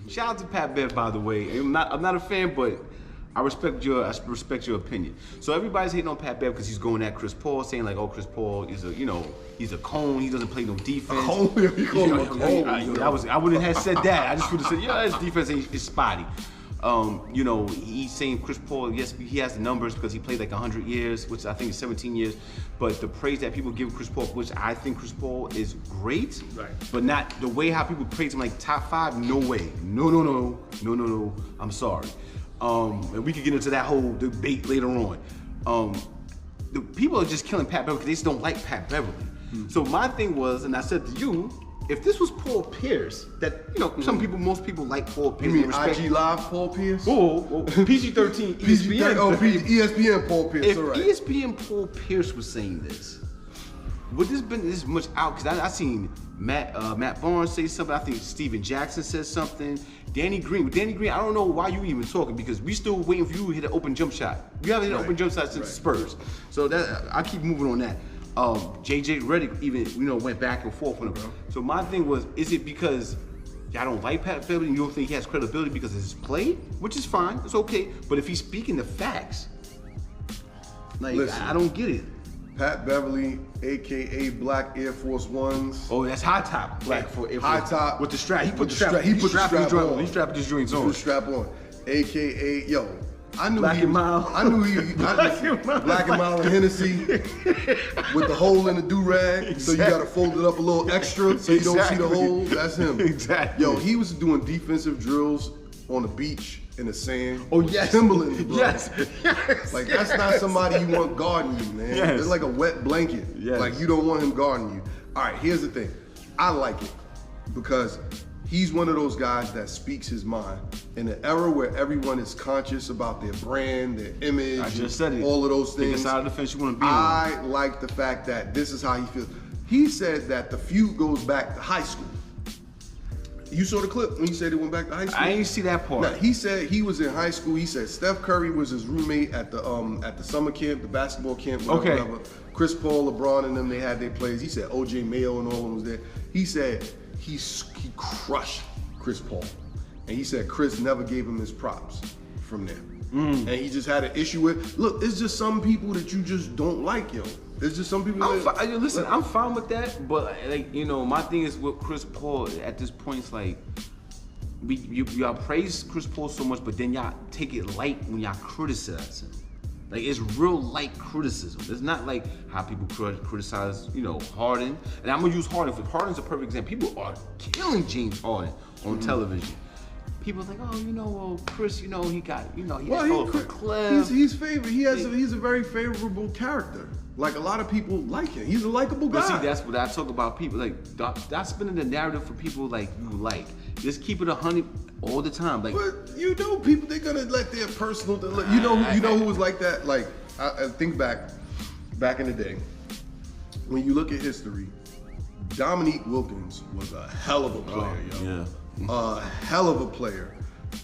Shout out to Pat Bev, by the way. I'm not a fan, but I respect your opinion. So everybody's hating on Pat Bev because he's going at Chris Paul, saying like, oh, Chris Paul is he's a cone. He doesn't play no defense. I wouldn't have said that. I just would have said, yeah, his defense is spotty. He's saying Chris Paul, yes, he has the numbers because he played like 100 years, which I think is 17 years. But the praise that people give Chris Paul, which I think Chris Paul is great, right, but not the way how people praise him like top 5. No way. No. I'm sorry. And we could get into that whole debate later on. The people are just killing Pat Beverly because they just don't like Pat Beverly. So my thing was, and I said to you, if this was Paul Pierce, that most people like Paul Pierce. You mean IG Live Paul Pierce? PG-13 ESPN. ESPN Paul Pierce. If ESPN Paul Pierce was saying this, would this been this much out? Because I seen Matt Barnes say something. I think Steven Jackson said something. Danny Green, I don't know why you even talking because we still waiting for you to hit an open jump shot. You haven't hit an open jump shot since Spurs. So that I keep moving on that. JJ Redick even went back and forth with him. So my thing was, is it because y'all don't like Pat Beverly and you don't think he has credibility because of his play? Which is fine, it's okay. But if he's speaking the facts, like, listen, I don't get it. Pat Beverly, aka Black Air Force Ones. Oh, that's high top Black Air Force. High top with the strap. He put the strap on. He strapped his joints on. He put the strap on. AKA, yo, I knew Black and Mild. I knew he Black and Mild and Hennessy with the hole in the do-rag. Exactly. So you gotta fold it up a little extra so you don't see the hole. That's him. Exactly. Yo, he was doing defensive drills on the beach in the sand. Oh yes. Timberland, bro. Yes. Like that's not somebody you want guarding you, man. Yes. It's like a wet blanket. Yes. Like you don't want him guarding you. All right, here's the thing. I like it because he's one of those guys that speaks his mind. In an era where everyone is conscious about their brand, their image, I just said it. All of those things. Side of the fence you want to be I like the fact that this is how he feels. He said that the feud goes back to high school. You saw the clip when he said he went back to high school? I didn't see that part. Now, he said he was in high school. He said Steph Curry was his roommate at the summer camp, the basketball camp, whatever. Chris Paul, LeBron, and them, they had their plays. He said OJ Mayo and all of them was there. He said he crushed Chris Paul. And he said Chris never gave him his props from there. And he just had an issue with, look, it's just some people that you just don't like, yo. There's just some people listen, I'm fine with that, but like, my thing is with Chris Paul at this point, it's like, y'all praise Chris Paul so much, but then y'all take it light when y'all criticize him. Like, it's real light criticism. It's not like how people criticize, Harden. And I'm gonna use Harden, because Harden's a perfect example. People are killing James Harden on television. People are like, oh, Chris, he got, he has for Clef. He's favored. He's a very favorable character. Like, a lot of people like him. He's a likable guy. But see, that's what I talk about. People like that's spinning the narrative for people like you like. Just keep it 100 all the time. Like, but people, they're gonna let their personal. Who was like that? Like, I think back in the day, when you look at history, Dominique Wilkins was a hell of a player, yo. Yeah. A hell of a player.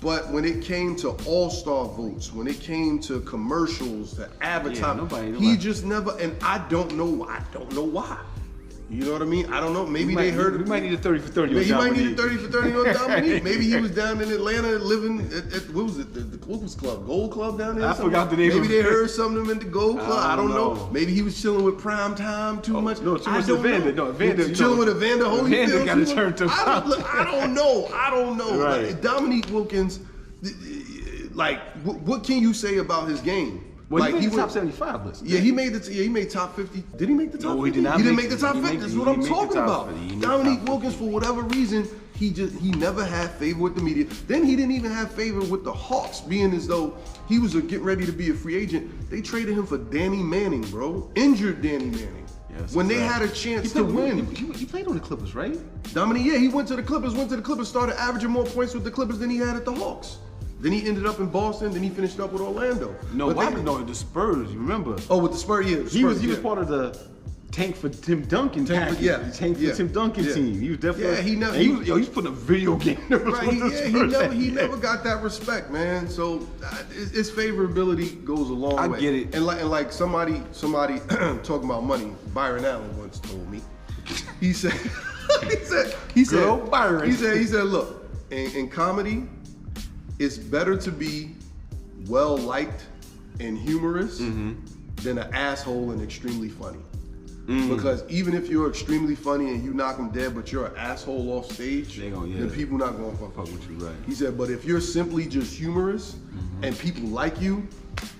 But when it came to all-star votes, when it came to commercials, to advertising, he just never, and I don't know why. You know what I mean? I don't know. Maybe they heard. We might need a 30 for 30 on Dominique. He might need a 30 for 30 on Dominique. Maybe he was down in Atlanta living at what was it? The what was club? Gold Club down there? I forgot the name. Maybe they heard something of him at the Gold Club. I don't know. Maybe he was chilling with Prime Time too much. No, too much Evander. No, Evander. Chilling with Evander Holyfield. Evander got to turn to. I don't know. Right. Like, Dominique Wilkins, like, what can you say about his game? Well, he made the top 75 list. Yeah, he made top 50. Did he make the top 50? No, he did not. He didn't make the top 50. That's what I'm talking about. Dominique Wilkins, for whatever reason, he never had favor with the media. Then he didn't even have favor with the Hawks, being as though he was getting ready to be a free agent. They traded him for Danny Manning, bro. Injured Danny Manning. Yes, when they had a chance to win. He played on the Clippers, right? Dominique, yeah, he went to the Clippers, started averaging more points with the Clippers than he had at the Hawks. Then he ended up in Boston. Then he finished up with Orlando. No, the Spurs. You remember? Oh, with the Spurs, yeah. He was part of the tank for Tim Duncan. Tank for Tim Duncan team. He was definitely. He was putting a video game. Right. He never got that respect, man. So his favorability goes a long way. I get it. And like somebody talking about money. Byron Allen once told me. He said. Girl, Byron. He said, look, in comedy, it's better to be well liked and humorous than an asshole and extremely funny. Because even if you're extremely funny and you knock them dead, but you're an asshole off stage, then people not gonna fuck with you. Right. He said, but if you're simply just humorous and people like you,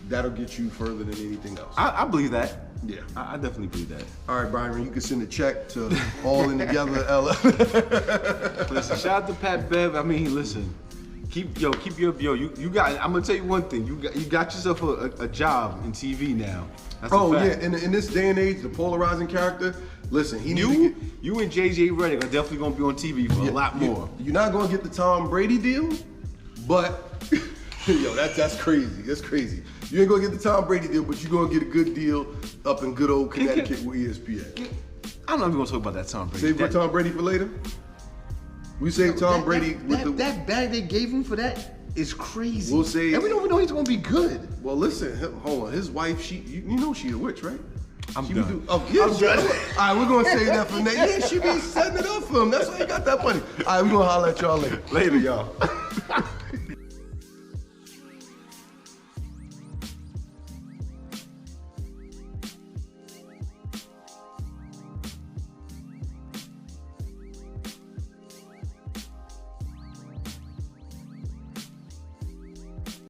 that'll get you further than anything else. I believe that. Yeah, I definitely believe that. All right, Byron, you can send a check to All In Together LL. Listen, shout out to Pat Bev. I mean, listen, keep your you got. I'm gonna tell you one thing. You got yourself a job in TV now. That's a fact. In this day and age, the polarizing character. Listen, you and JJ Redick are definitely gonna be on TV for a lot more. You're not gonna get the Tom Brady deal, but yo, that's crazy. That's crazy. You ain't gonna get the Tom Brady deal, but you're gonna get a good deal up in good old Connecticut with ESPN. I'm not even gonna talk about that Tom Brady. Save Tom Brady for later. We save Tom Brady with that bag they gave him for that is crazy. We'll say, and we don't know he's gonna be good. Well, listen, hold on. His wife, you know she a witch, right? I'm done. All right, we're gonna save that for next. Yeah, she be setting it up for him. That's why he got that money. All right, we're gonna holler at y'all later. Later, y'all.